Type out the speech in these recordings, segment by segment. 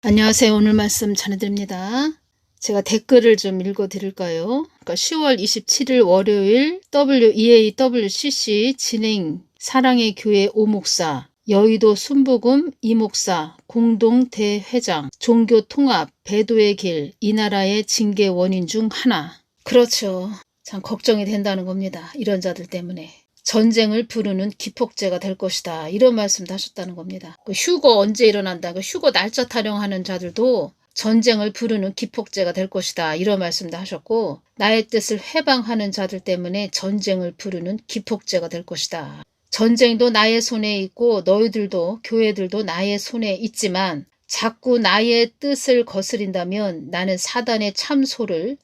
안녕하세요. 오늘 말씀 전해드립니다. 제가 댓글을 좀 읽어드릴까요? 그러니까 10월 27일 월요일 WEAWCC 진행 사랑의 교회 오목사, 여의도 순복음 이목사, 공동대회장, 종교통합, 배도의 길, 이 나라의 징계 원인 중 하나. 그렇죠. 참 걱정이 된다는 겁니다. 이런 자들 때문에. 전쟁을 부르는 기폭제가 될 것이다. 이런 말씀도 하셨다는 겁니다. 휴거 언제 일어난다. 휴거 날짜 타령하는 자들도 전쟁을 부르는 기폭제가 될 것이다. 이런 말씀도 하셨고, 나의 뜻을 회방하는 자들 때문에 전쟁을 부르는 기폭제가 될 것이다. 전쟁도 나의 손에 있고 너희들도 교회들도 나의 손에 있지만 자꾸 나의 뜻을 거스린다면 나는 사단의 참소를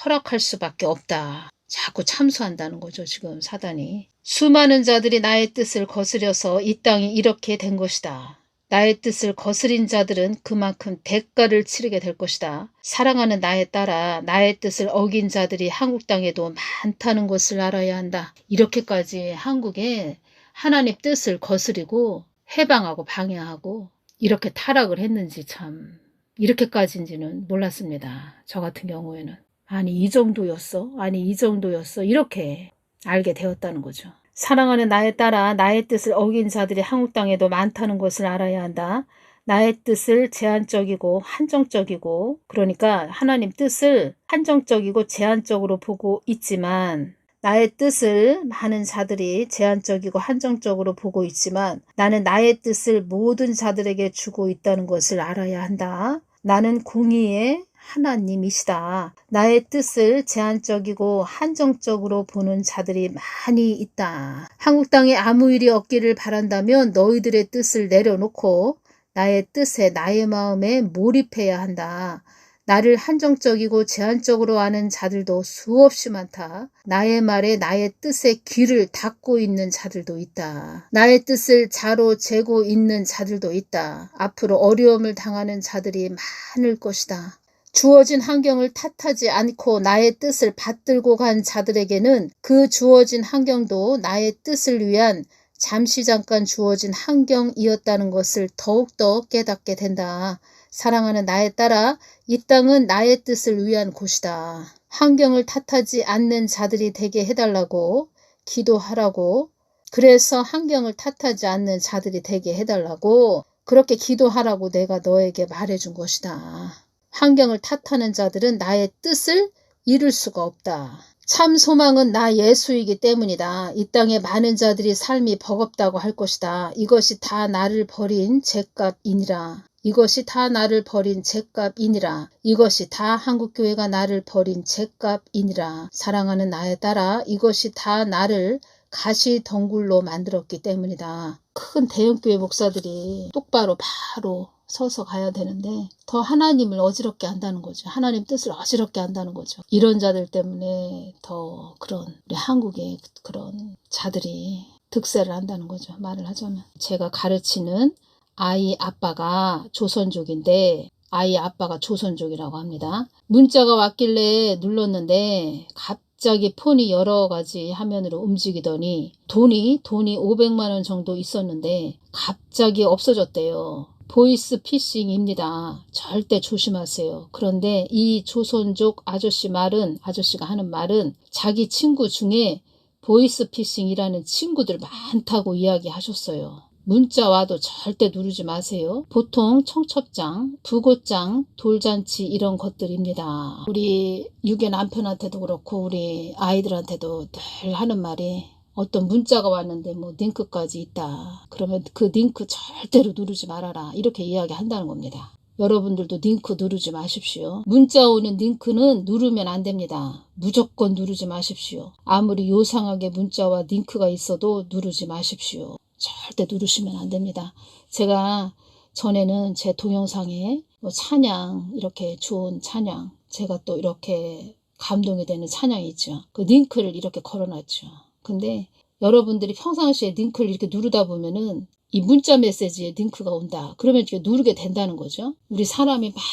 허락할 수밖에 없다. 자꾸 참소한다는 거죠. 지금 사단이. 수많은 자들이 나의 뜻을 거스려서 이 땅이 이렇게 된 것이다. 나의 뜻을 거스린 자들은 그만큼 대가를 치르게 될 것이다. 사랑하는 나에 따라 나의 뜻을 어긴 자들이 한국 땅에도 많다는 것을 알아야 한다. 이렇게까지 한국에 하나님 뜻을 거스리고 해방하고 방해하고 이렇게 타락을 했는지 참 이렇게까지인지는 몰랐습니다. 저 같은 경우에는. 아니 이 정도였어 이렇게 알게 되었다는 거죠. 사랑하는 나에 따라 나의 뜻을 어긴 자들이 한국 땅에도 많다는 것을 알아야 한다. 나의 뜻을 제한적이고 한정적이고, 그러니까 하나님 뜻을 한정적이고 제한적으로 보고 있지만, 나의 뜻을 많은 자들이 제한적이고 한정적으로 보고 있지만 나는 나의 뜻을 모든 자들에게 주고 있다는 것을 알아야 한다. 나는 공의의 하나님이시다. 나의 뜻을 제한적이고 한정적으로 보는 자들이 많이 있다. 한국 땅에 아무 일이 없기를 바란다면 너희들의 뜻을 내려놓고 나의 뜻에 나의 마음에 몰입해야 한다. 나를 한정적이고 제한적으로 아는 자들도 수없이 많다. 나의 말에 나의 뜻에 귀를 닫고 있는 자들도 있다. 나의 뜻을 자로 재고 있는 자들도 있다. 앞으로 어려움을 당하는 자들이 많을 것이다. 주어진 환경을 탓하지 않고 나의 뜻을 받들고 간 자들에게는 그 주어진 환경도 나의 뜻을 위한 잠시 잠깐 주어진 환경이었다는 것을 더욱더 깨닫게 된다. 사랑하는 나에 따라 이 땅은 나의 뜻을 위한 곳이다. 환경을 탓하지 않는 자들이 되게 해달라고 기도하라고, 그래서 환경을 탓하지 않는 자들이 되게 해달라고 그렇게 기도하라고 내가 너에게 말해준 것이다. 환경을 탓하는 자들은 나의 뜻을 이룰 수가 없다. 참 소망은 나 예수이기 때문이다. 이 땅에 많은 자들이 삶이 버겁다고 할 것이다. 이것이 다 나를 버린 죗값이니라. 이것이 다 나를 버린 죗값이니라. 이것이 다 한국교회가 나를 버린 죗값이니라. 사랑하는 나에 따라 이것이 다 나를 가시덩굴로 만들었기 때문이다. 큰 대형교회 목사들이 똑바로 바로 서서 가야 되는데 더 하나님을 어지럽게 한다는 거죠. 하나님 뜻을 어지럽게 한다는 거죠. 이런 자들 때문에 더 그런 우리 한국의 그런 자들이 득세를 한다는 거죠. 말을 하자면. 제가 가르치는 아이 아빠가 조선족인데 아이 아빠가 조선족이라고 합니다. 문자가 왔길래 눌렀는데 갑자기 폰이 여러 가지 화면으로 움직이더니 돈이 500만 원 정도 있었는데 갑자기 없어졌대요. 보이스 피싱입니다. 절대 조심하세요. 그런데 이 조선족 아저씨가 하는 말은 자기 친구 중에 보이스 피싱이라는 친구들 많다고 이야기하셨어요. 문자 와도 절대 누르지 마세요. 보통 청첩장, 부고장, 돌잔치 이런 것들입니다. 우리 유괴 남편한테도 그렇고 우리 아이들한테도 늘 하는 말이 어떤 문자가 왔는데 뭐 링크까지 있다. 그러면 그 링크 절대로 누르지 말아라. 이렇게 이야기한다는 겁니다. 여러분들도 링크 누르지 마십시오. 문자 오는 링크는 누르면 안 됩니다. 무조건 누르지 마십시오. 아무리 요상하게 문자와 링크가 있어도 누르지 마십시오. 절대 누르시면 안 됩니다. 제가 전에는 제 동영상에 뭐 찬양, 이렇게 좋은 찬양, 제가 또 이렇게 감동이 되는 찬양이 있죠. 그 링크를 이렇게 걸어놨죠. 근데 여러분들이 평상시에 링크를 이렇게 누르다 보면은 이 문자 메시지에 링크가 온다. 그러면 이제 누르게 된다는 거죠. 우리 사람이 막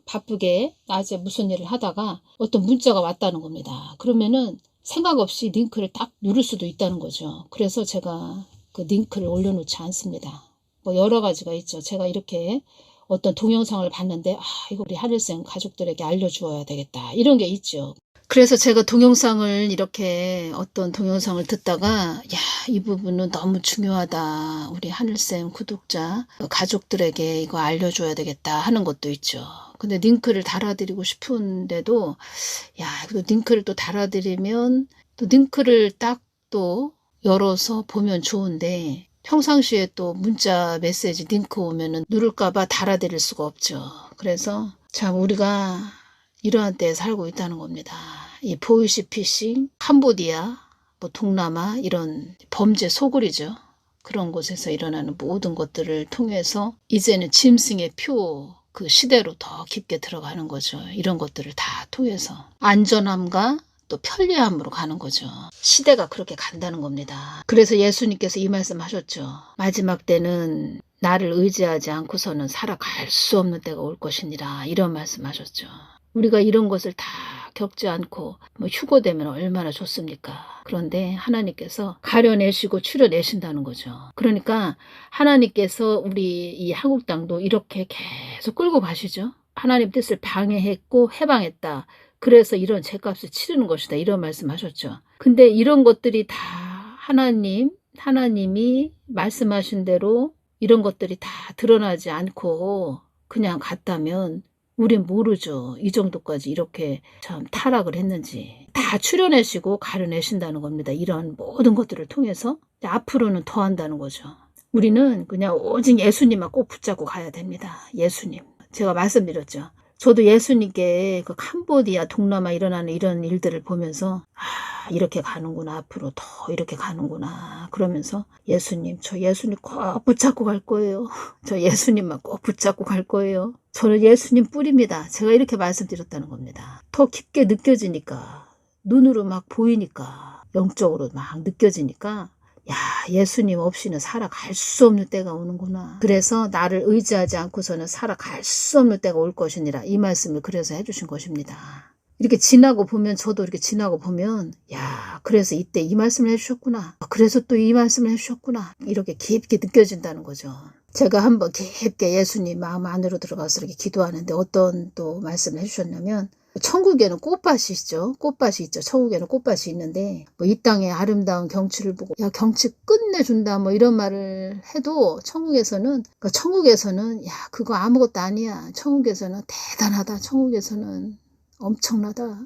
바쁘게 낮에 무슨 일을 하다가 어떤 문자가 왔다는 겁니다. 그러면은 생각 없이 링크를 딱 누를 수도 있다는 거죠. 그래서 제가 그 링크를 올려놓지 않습니다. 뭐 여러 가지가 있죠. 제가 이렇게 어떤 동영상을 봤는데 이거 우리 하늘쌤 가족들에게 알려주어야 되겠다 이런 게 있죠. 그래서 제가 동영상을 이렇게 어떤 동영상을 듣다가 이 부분은 너무 중요하다. 우리 하늘쌤 구독자 가족들에게 이거 알려줘야 되겠다 하는 것도 있죠. 근데 링크를 달아드리고 싶은데도 또 링크를 또 달아드리면 또 링크를 딱 또 열어서 보면 좋은데 평상시에 또 문자 메시지 링크 오면은 누를까봐 달아드릴 수가 없죠. 그래서 참 우리가 이러한 때에 살고 있다는 겁니다. 이 보이시피싱, 캄보디아, 동남아 이런 범죄 소굴이죠. 그런 곳에서 일어나는 모든 것들을 통해서 이제는 짐승의 표 그 시대로 더 깊게 들어가는 거죠. 이런 것들을 다 통해서 안전함과 또 편리함으로 가는 거죠. 시대가 그렇게 간다는 겁니다. 그래서 예수님께서 이 말씀 하셨죠. 마지막 때는 나를 의지하지 않고서는 살아갈 수 없는 때가 올 것이니라 이런 말씀 하셨죠. 우리가 이런 것을 다 겪지 않고 휴거 되면 얼마나 좋습니까? 그런데 하나님께서 가려내시고 추려내신다는 거죠. 그러니까 하나님께서 우리 이 한국 땅도 이렇게 계속 끌고 가시죠. 하나님 뜻을 방해했고 해방했다. 그래서 이런 죄값을 치르는 것이다. 이런 말씀하셨죠. 근데 이런 것들이 다 하나님이 말씀하신 대로 이런 것들이 다 드러나지 않고 그냥 갔다면 우린 모르죠. 이 정도까지 이렇게 참 타락을 했는지. 다 추려내시고 가려내신다는 겁니다. 이런 모든 것들을 통해서 앞으로는 더 한다는 거죠. 우리는 그냥 오직 예수님만 꼭 붙잡고 가야 됩니다. 예수님. 제가 말씀드렸죠. 저도 예수님께 그 캄보디아, 동남아 일어나는 이런 일들을 보면서 이렇게 가는구나. 앞으로 더 이렇게 가는구나. 그러면서 예수님, 저 예수님 꼭 붙잡고 갈 거예요. 저 예수님만 꼭 붙잡고 갈 거예요. 저는 예수님 뿔입니다. 제가 이렇게 말씀드렸다는 겁니다. 더 깊게 느껴지니까, 눈으로 막 보이니까, 영적으로 막 느껴지니까 예수님 없이는 살아갈 수 없는 때가 오는구나. 그래서 나를 의지하지 않고서는 살아갈 수 없는 때가 올 것이니라. 이 말씀을 그래서 해주신 것입니다. 이렇게 지나고 보면 저도 이렇게 지나고 보면 그래서 이때 이 말씀을 해주셨구나. 그래서 또 이 말씀을 해주셨구나. 이렇게 깊게 느껴진다는 거죠. 제가 한번 깊게 예수님 마음 안으로 들어가서 이렇게 기도하는데 어떤 또 말씀을 해주셨냐면 천국에는 꽃밭이 있죠. 꽃밭이 있죠. 천국에는 꽃밭이 있는데 이 땅의 아름다운 경치를 보고 경치 끝내준다 이런 말을 해도 천국에서는 그거 아무것도 아니야. 천국에서는 대단하다. 천국에서는 엄청나다.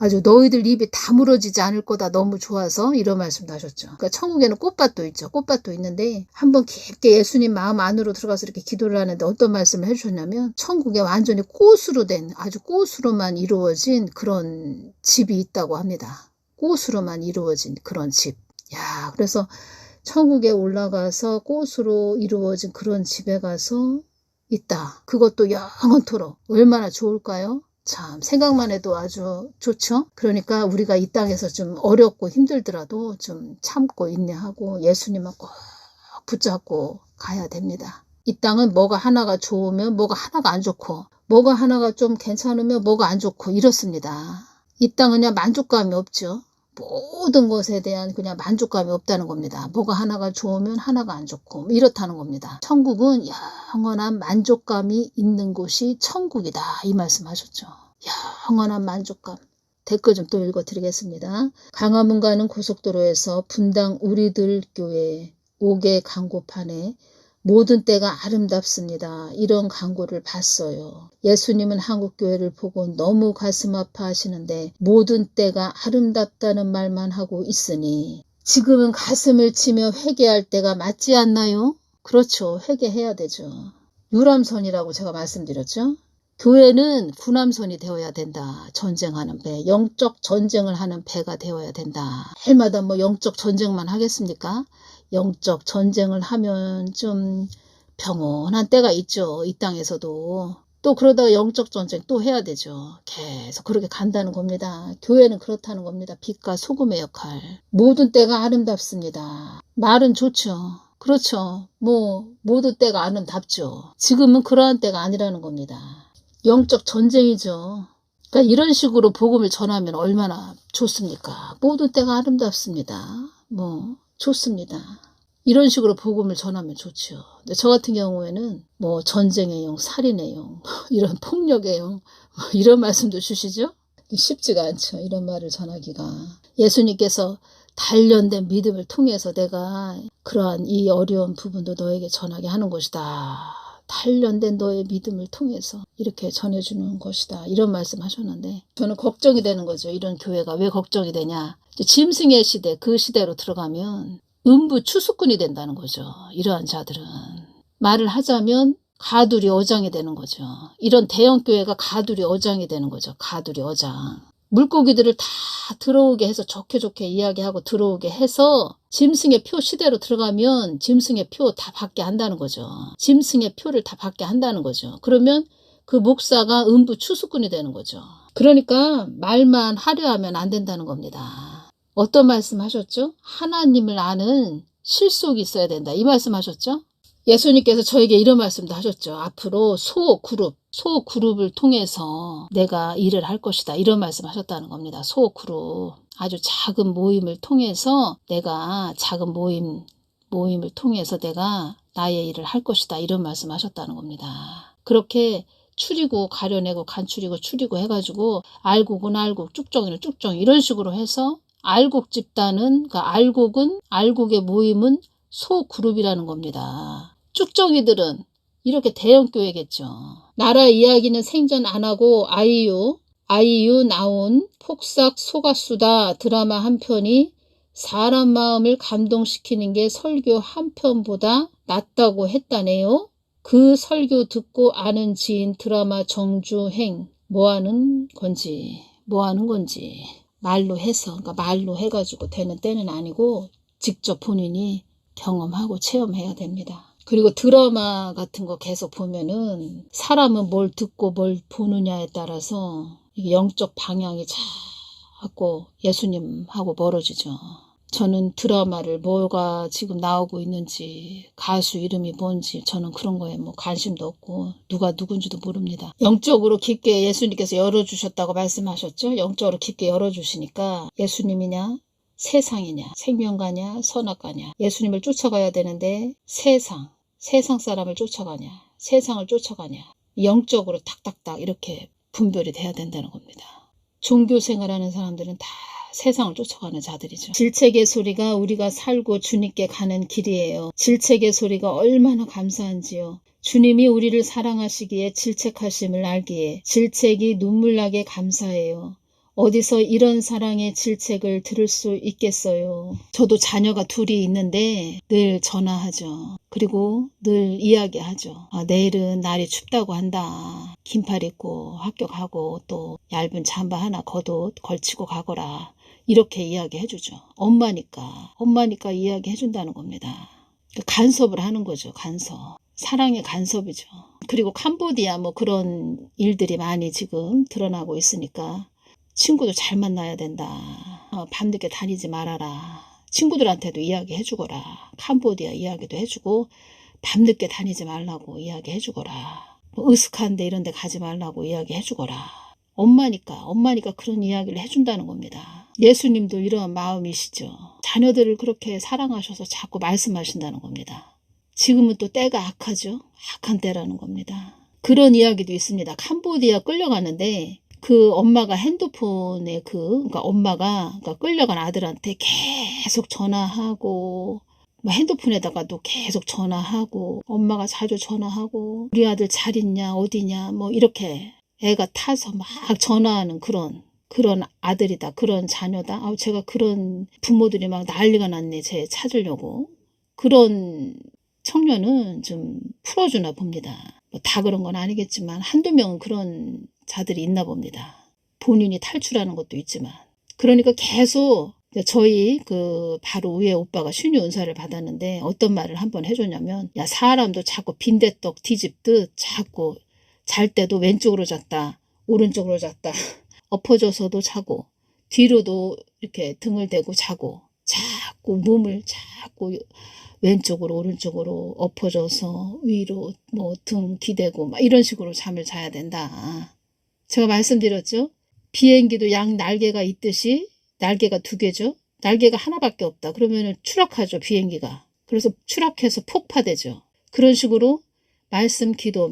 아주 너희들 입이 다물어지지 않을 거다. 너무 좋아서 이런 말씀도 하셨죠. 그러니까 천국에는 꽃밭도 있죠. 꽃밭도 있는데 한번 깊게 예수님 마음 안으로 들어가서 이렇게 기도를 하는데 어떤 말씀을 해주셨냐면 천국에 완전히 꽃으로 된 아주 꽃으로만 이루어진 그런 집이 있다고 합니다. 꽃으로만 이루어진 그런 집. 그래서 천국에 올라가서 꽃으로 이루어진 그런 집에 가서 있다. 그것도 영원토록. 얼마나 좋을까요? 참 생각만 해도 아주 좋죠. 그러니까 우리가 이 땅에서 좀 어렵고 힘들더라도 좀 참고 인내하고 예수님만 꼭 붙잡고 가야 됩니다. 이 땅은 뭐가 하나가 좋으면 뭐가 하나가 안 좋고 뭐가 하나가 좀 괜찮으면 뭐가 안 좋고 이렇습니다. 이 땅은 그냥 만족감이 없죠. 모든 것에 대한 그냥 만족감이 없다는 겁니다. 뭐가 하나가 좋으면 하나가 안 좋고 이렇다는 겁니다. 천국은 영원한 만족감이 있는 곳이 천국이다. 이 말씀하셨죠. 영원한 만족감. 댓글 좀 또 읽어드리겠습니다. 강화문 가는 고속도로에서 분당 우리들 교회 5개 광고판에 모든 때가 아름답습니다. 이런 광고를 봤어요. 예수님은 한국교회를 보고 너무 가슴 아파하시는데 모든 때가 아름답다는 말만 하고 있으니 지금은 가슴을 치며 회개할 때가 맞지 않나요? 그렇죠. 회개해야 되죠. 유람선이라고 제가 말씀드렸죠. 교회는 군함선이 되어야 된다. 전쟁하는 배, 영적 전쟁을 하는 배가 되어야 된다. 해마다 영적 전쟁만 하겠습니까? 영적 전쟁을 하면 좀 평온한 때가 있죠. 이 땅에서도. 또 그러다가 영적 전쟁 또 해야 되죠. 계속 그렇게 간다는 겁니다. 교회는 그렇다는 겁니다. 빛과 소금의 역할. 모든 때가 아름답습니다. 말은 좋죠. 그렇죠. 모든 때가 아름답죠. 지금은 그러한 때가 아니라는 겁니다. 영적 전쟁이죠. 그러니까 이런 식으로 복음을 전하면 얼마나 좋습니까? 모든 때가 아름답습니다. 좋습니다. 이런 식으로 복음을 전하면 좋죠. 근데 저 같은 경우에는 뭐 전쟁의 영, 살인의 영, 이런 폭력의 영, 이런 말씀도 주시죠? 쉽지가 않죠. 이런 말을 전하기가. 예수님께서 단련된 믿음을 통해서 내가 그러한 이 어려운 부분도 너에게 전하게 하는 것이다. 단련된 너의 믿음을 통해서 이렇게 전해주는 것이다. 이런 말씀 하셨는데 저는 걱정이 되는 거죠. 이런 교회가 왜 걱정이 되냐. 짐승의 시대, 그 시대로 들어가면 음부 추수꾼이 된다는 거죠. 이러한 자들은. 말을 하자면 가두리 어장이 되는 거죠. 이런 대형 교회가 가두리 어장이 되는 거죠. 가두리 어장. 물고기들을 다 들어오게 해서 좋게 이야기하고 들어오게 해서 짐승의 표 시대로 들어가면 짐승의 표 다 받게 한다는 거죠. 짐승의 표를 다 받게 한다는 거죠. 그러면 그 목사가 음부 추수꾼이 되는 거죠. 그러니까 말만 하려 하면 안 된다는 겁니다. 어떤 말씀 하셨죠? 하나님을 아는 실속이 있어야 된다. 이 말씀 하셨죠? 예수님께서 저에게 이런 말씀도 하셨죠. 앞으로 소그룹을 통해서 내가 일을 할 것이다. 이런 말씀 하셨다는 겁니다. 소그룹. 아주 작은 모임을 통해서 내가 작은 모임을 통해서 내가 나의 일을 할 것이다. 이런 말씀 하셨다는 겁니다. 그렇게 추리고 가려내고 간추리고 추리고 해가지고 알곡은 알곡, 쭉정이는 쭉정 이런 식으로 해서 알곡 집단은 그러니까 알곡의 모임은 소그룹이라는 겁니다. 쭉정이들은 이렇게 대형교회겠죠. 나라 이야기는 생전 안 하고 아이유 나온 폭삭 소가수다 드라마 한 편이 사람 마음을 감동시키는 게 설교 한 편보다 낫다고 했다네요. 그 설교 듣고 아는 지인 드라마 정주행 뭐 하는 건지 말로 해서 그러니까 말로 해가지고 되는 때는 아니고 직접 본인이 경험하고 체험해야 됩니다. 그리고 드라마 같은 거 계속 보면은 사람은 뭘 듣고 뭘 보느냐에 따라서 이게 영적 방향이 자꾸 예수님하고 멀어지죠. 저는 드라마를 뭐가 지금 나오고 있는지 가수 이름이 뭔지 저는 그런 거에 뭐 관심도 없고 누가 누군지도 모릅니다. 영적으로 깊게 예수님께서 열어주셨다고 말씀하셨죠. 영적으로 깊게 열어주시니까 예수님이냐 세상이냐 생명가냐 선악가냐 예수님을 쫓아가야 되는데 세상 사람을 쫓아가냐 세상을 쫓아가냐 영적으로 탁탁탁 이렇게 분별이 돼야 된다는 겁니다. 종교 생활하는 사람들은 다 세상을 쫓아가는 자들이죠. 질책의 소리가 우리가 살고 주님께 가는 길이에요. 질책의 소리가 얼마나 감사한지요. 주님이 우리를 사랑하시기에 질책하심을 알기에 질책이 눈물나게 감사해요. 어디서 이런 사랑의 질책을 들을 수 있겠어요. 저도 자녀가 둘이 있는데 늘 전화하죠. 그리고 늘 이야기하죠. 내일은 날이 춥다고 한다. 긴팔 입고 학교 가고 또 얇은 잠바 하나 겉옷 걸치고 가거라. 이렇게 이야기해주죠. 엄마니까 이야기해준다는 겁니다. 간섭을 하는 거죠. 간섭. 사랑의 간섭이죠. 그리고 캄보디아 뭐 그런 일들이 많이 지금 드러나고 있으니까 친구도 잘 만나야 된다. 밤늦게 다니지 말아라. 친구들한테도 이야기해주거라. 캄보디아 이야기도 해주고 밤늦게 다니지 말라고 이야기해주거라. 으슥한 데 이런 데 가지 말라고 이야기해주거라. 엄마니까 그런 이야기를 해준다는 겁니다. 예수님도 이런 마음이시죠. 자녀들을 그렇게 사랑하셔서 자꾸 말씀하신다는 겁니다. 지금은 또 때가 악하죠. 악한 때라는 겁니다. 그런 이야기도 있습니다. 캄보디아 끌려가는데 그 엄마가 핸드폰에 그러니까 엄마가 끌려간 아들한테 계속 전화하고 핸드폰에다가도 계속 전화하고 엄마가 자주 전화하고 우리 아들 잘 있냐 어디냐 뭐 이렇게 애가 타서 막 전화하는 그런 아들이다. 그런 자녀다. 제가 그런 부모들이 막 난리가 났네. 쟤 찾으려고. 그런 청년은 좀 풀어주나 봅니다. 다 그런 건 아니겠지만 한두 명은 그런 자들이 있나 봅니다. 본인이 탈출하는 것도 있지만. 그러니까 계속 저희 그 바로 위에 오빠가 신유 은사를 받았는데 어떤 말을 한번 해줬냐면 야 사람도 자꾸 빈대떡 뒤집듯 자꾸 잘 때도 왼쪽으로 잤다 오른쪽으로 잤다 엎어져서도 자고 뒤로도 이렇게 등을 대고 자고 자꾸 몸을 자꾸 왼쪽으로 오른쪽으로 엎어져서 위로 뭐 등 기대고 막 이런 식으로 잠을 자야 된다. 제가 말씀드렸죠. 비행기도 양 날개가 있듯이 날개가 두 개죠. 날개가 하나밖에 없다. 그러면 추락하죠. 비행기가. 그래서 추락해서 폭파되죠. 그런 식으로 말씀 기도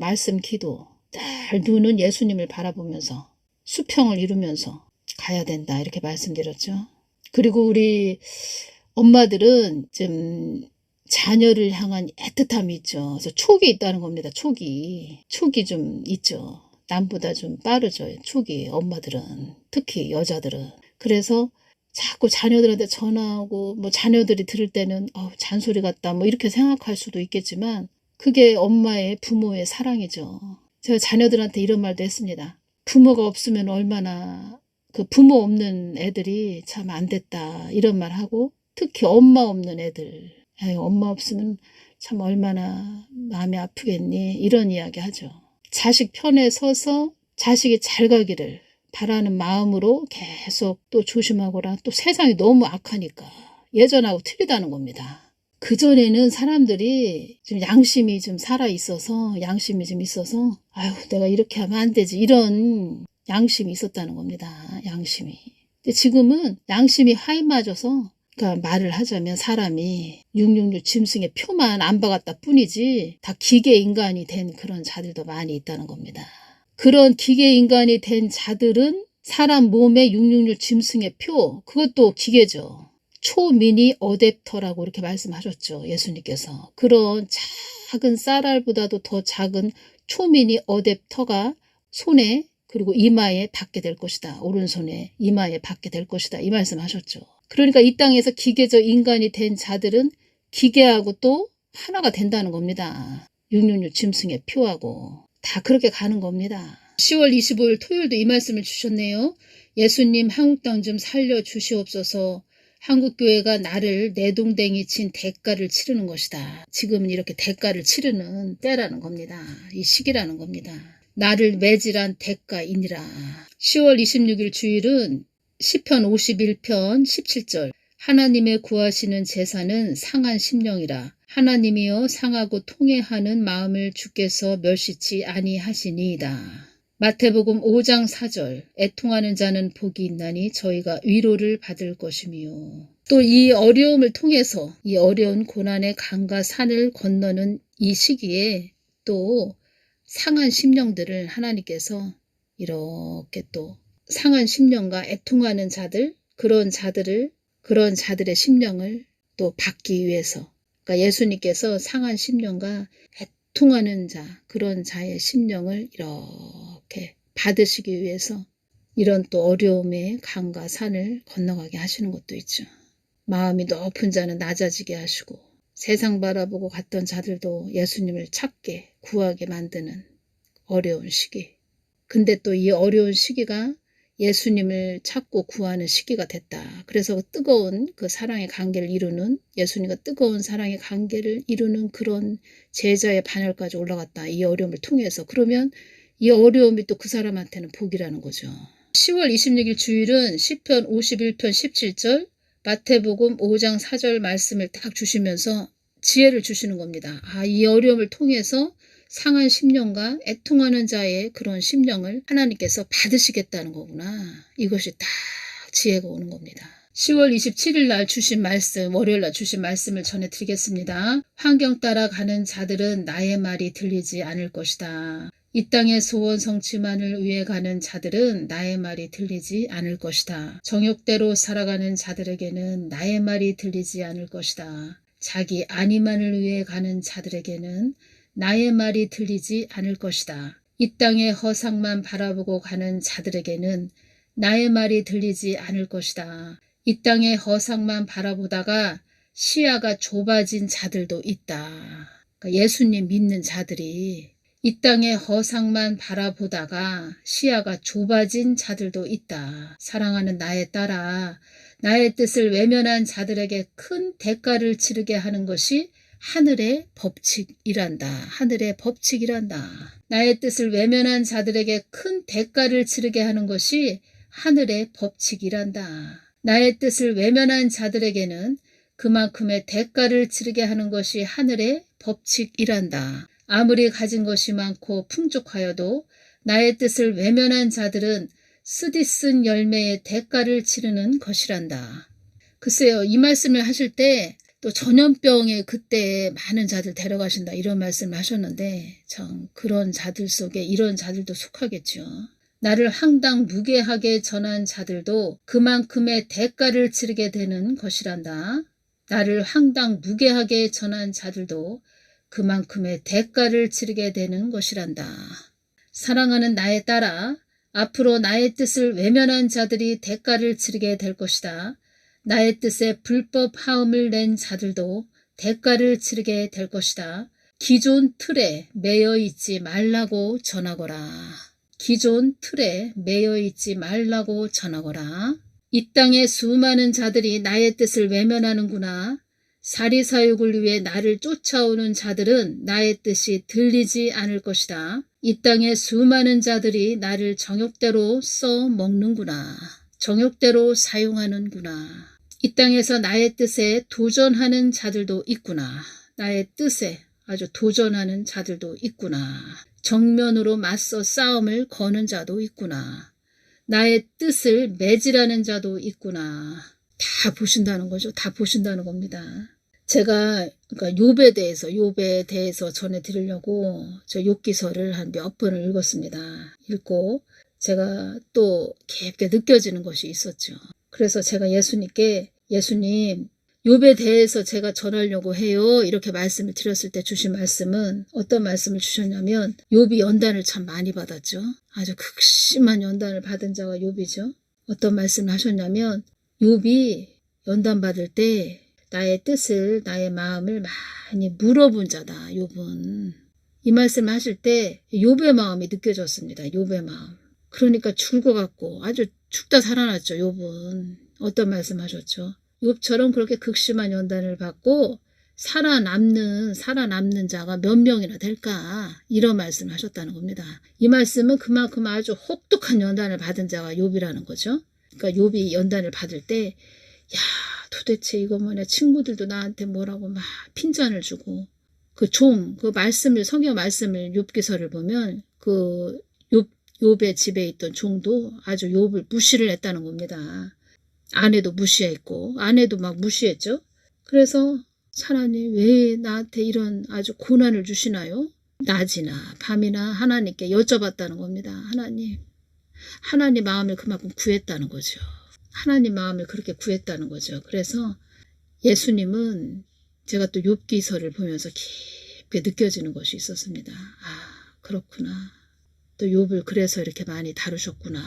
늘 눈은 예수님을 바라보면서 수평을 이루면서 가야 된다 이렇게 말씀드렸죠. 그리고 우리 엄마들은 좀 자녀를 향한 애틋함이 있죠. 그래서 촉이 있다는 겁니다. 촉이 좀 있죠. 남보다 좀 빠르죠. 촉이 엄마들은 특히 여자들은. 그래서 자꾸 자녀들한테 전화하고 뭐 자녀들이 들을 때는 잔소리 같다 뭐 이렇게 생각할 수도 있겠지만 그게 엄마의 부모의 사랑이죠. 제가 자녀들한테 이런 말도 했습니다. 부모가 없으면 얼마나 그 부모 없는 애들이 참 안 됐다 이런 말 하고 특히 엄마 없는 애들 엄마 없으면 참 얼마나 마음이 아프겠니 이런 이야기 하죠. 자식 편에 서서 자식이 잘 가기를 바라는 마음으로 계속 또 조심하거라. 또 세상이 너무 악하니까 예전하고 틀리다는 겁니다. 그전에는 사람들이 좀 양심이 좀 살아있어서 아유 내가 이렇게 하면 안 되지 이런 양심이 있었다는 겁니다. 양심이. 근데 지금은 양심이 하이맞아서 그러니까 말을 하자면 사람이 666 짐승의 표만 안 박았다 뿐이지 다 기계 인간이 된 그런 자들도 많이 있다는 겁니다. 그런 기계 인간이 된 자들은 사람 몸에 666 짐승의 표 그것도 기계죠. 초미니 어댑터라고 이렇게 말씀하셨죠. 예수님께서. 그런 작은 쌀알보다도 더 작은 초미니 어댑터가 손에 그리고 이마에 받게 될 것이다. 오른손에 이마에 받게 될 것이다. 이 말씀하셨죠. 그러니까 이 땅에서 기계적 인간이 된 자들은 기계하고 또 하나가 된다는 겁니다. 666 짐승의 표하고 다 그렇게 가는 겁니다. 10월 25일 토요일도 이 말씀을 주셨네요. 예수님 한국 땅 좀 살려주시옵소서. 한국교회가 나를 내동댕이 친 대가를 치르는 것이다. 지금은 이렇게 대가를 치르는 때라는 겁니다. 이 시기라는 겁니다. 나를 매질한 대가이니라. 10월 26일 주일은 시편 51편 17절 하나님의 구하시는 제사는 상한 심령이라. 하나님이여 상하고 통회하는 마음을 주께서 멸시치 아니하시니이다. 마태복음 5장 4절 애통하는 자는 복이 있나니 저희가 위로를 받을 것이며 또 이 어려움을 통해서 이 어려운 고난의 강과 산을 건너는 이 시기에 또 상한 심령들을 하나님께서 이렇게 또 상한 심령과 애통하는 자들 그런 자들의 심령을 또 받기 위해서 그러니까 예수님께서 상한 심령과 애통하는 자 그런 자의 심령을 이렇게 받으시기 위해서 이런 또 어려움의 강과 산을 건너가게 하시는 것도 있죠. 마음이 높은 자는 낮아지게 하시고 세상 바라보고 갔던 자들도 예수님을 찾게 구하게 만드는 어려운 시기. 근데 또 이 어려운 시기가 예수님을 찾고 구하는 시기가 됐다. 그래서 뜨거운 그 사랑의 관계를 이루는 예수님과 뜨거운 사랑의 관계를 이루는 그런 제자의 반열까지 올라갔다. 이 어려움을 통해서. 그러면 이 어려움이 또 그 사람한테는 복이라는 거죠. 10월 26일 주일은 시편 51편 17절 마태복음 5장 4절 말씀을 딱 주시면서 지혜를 주시는 겁니다. 이 어려움을 통해서 상한 심령과 애통하는 자의 그런 심령을 하나님께서 받으시겠다는 거구나. 이것이 딱 지혜가 오는 겁니다. 10월 27일 날 주신 말씀, 월요일 날 주신 말씀을 전해드리겠습니다. 환경 따라 가는 자들은 나의 말이 들리지 않을 것이다. 이 땅의 소원 성취만을 위해 가는 자들은 나의 말이 들리지 않을 것이다. 정욕대로 살아가는 자들에게는 나의 말이 들리지 않을 것이다. 자기 안위만을 위해 가는 자들에게는 나의 말이 들리지 않을 것이다. 이 땅의 허상만 바라보고 가는 자들에게는 나의 말이 들리지 않을 것이다. 이 땅의 허상만 바라보다가 시야가 좁아진 자들도 있다. 그러니까 예수님 믿는 자들이 이 땅의 허상만 바라보다가 시야가 좁아진 자들도 있다. 사랑하는 나의 딸아, 나의 뜻을 외면한 자들에게 큰 대가를 치르게 하는 것이 하늘의 법칙이란다. 하늘의 법칙이란다. 나의 뜻을 외면한 자들에게 큰 대가를 치르게 하는 것이 하늘의 법칙이란다. 나의 뜻을 외면한 자들에게는 그만큼의 대가를 치르게 하는 것이 하늘의 법칙이란다. 아무리 가진 것이 많고 풍족하여도 나의 뜻을 외면한 자들은 쓰디쓴 열매의 대가를 치르는 것이란다. 글쎄요, 이 말씀을 하실 때 또 전염병에 그때 많은 자들 데려가신다 이런 말씀을 하셨는데 참 그런 자들 속에 이런 자들도 속하겠죠. 나를 항당 무게하게 전한 자들도 그만큼의 대가를 치르게 되는 것이란다. 나를 항당 무게하게 전한 자들도 그만큼의 대가를 치르게 되는 것이란다. 사랑하는 나의 딸아, 앞으로 나의 뜻을 외면한 자들이 대가를 치르게 될 것이다. 나의 뜻에 불법 하음을 낸 자들도 대가를 치르게 될 것이다. 기존 틀에 매여 있지 말라고 전하거라. 기존 틀에 매여 있지 말라고 전하거라. 이 땅의 수많은 자들이 나의 뜻을 외면하는구나. 사리사욕을 위해 나를 쫓아오는 자들은 나의 뜻이 들리지 않을 것이다. 이 땅의 수많은 자들이 나를 정욕대로 써먹는구나. 정욕대로 사용하는구나. 이 땅에서 나의 뜻에 도전하는 자들도 있구나. 나의 뜻에 아주 도전하는 자들도 있구나. 정면으로 맞서 싸움을 거는 자도 있구나. 나의 뜻을 매질하는 자도 있구나. 다 보신다는 거죠. 다 보신다는 겁니다. 제가 그러니까 욥에 대해서 전해드리려고 저 욥기서를 한 몇 번을 읽었습니다. 읽고 제가 또 깊게 느껴지는 것이 있었죠. 그래서 제가 예수님께 예수님 욥에 대해서 제가 전하려고 해요. 이렇게 말씀을 드렸을 때 주신 말씀은 어떤 말씀을 주셨냐면 욥이 연단을 참 많이 받았죠. 아주 극심한 연단을 받은 자가 욥이죠. 어떤 말씀을 하셨냐면 욥이 연단 받을 때 나의 뜻을 나의 마음을 많이 물어본 자다. 욥은 이 말씀을 하실 때 욥의 마음이 느껴졌습니다. 욥의 마음. 그러니까 죽을 것 같고 아주 죽다 살아났죠. 욥은 어떤 말씀하셨죠? 욥처럼 그렇게 극심한 연단을 받고 살아남는 자가 몇 명이나 될까? 이런 말씀을 하셨다는 겁니다. 이 말씀은 그만큼 아주 혹독한 연단을 받은 자가 욥이라는 거죠. 그러니까 욥이 연단을 받을 때 야 도대체 이거 뭐냐 친구들도 나한테 뭐라고 막 핀잔을 주고 그 말씀을 성경 말씀을 욥기서를 보면 그 욥의 집에 있던 종도 아주 욥을 무시를 했다는 겁니다. 아내도 무시했고 아내도 막 무시했죠. 그래서 하나님 왜 나한테 이런 아주 고난을 주시나요? 낮이나 밤이나 하나님께 여쭤봤다는 겁니다. 하나님 마음을 그만큼 구했다는 거죠. 하나님 마음을 그렇게 구했다는 거죠. 그래서 예수님은 제가 또 욥기서를 보면서 깊게 느껴지는 것이 있었습니다. 아 그렇구나. 또 욥을 그래서 이렇게 많이 다루셨구나.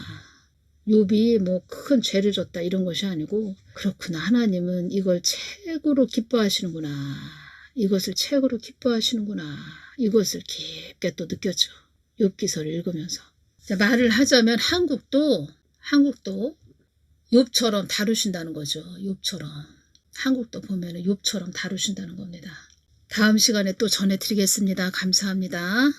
욥이 뭐 큰 죄를 졌다 이런 것이 아니고 그렇구나. 하나님은 이걸 최고로 기뻐하시는구나. 이것을 최고로 기뻐하시는구나. 이것을 깊게 또 느꼈죠. 욥기서를 읽으면서. 말을 하자면 한국도 욥처럼 다루신다는 거죠. 욥처럼. 한국도 보면 욥처럼 다루신다는 겁니다. 다음 시간에 또 전해드리겠습니다. 감사합니다.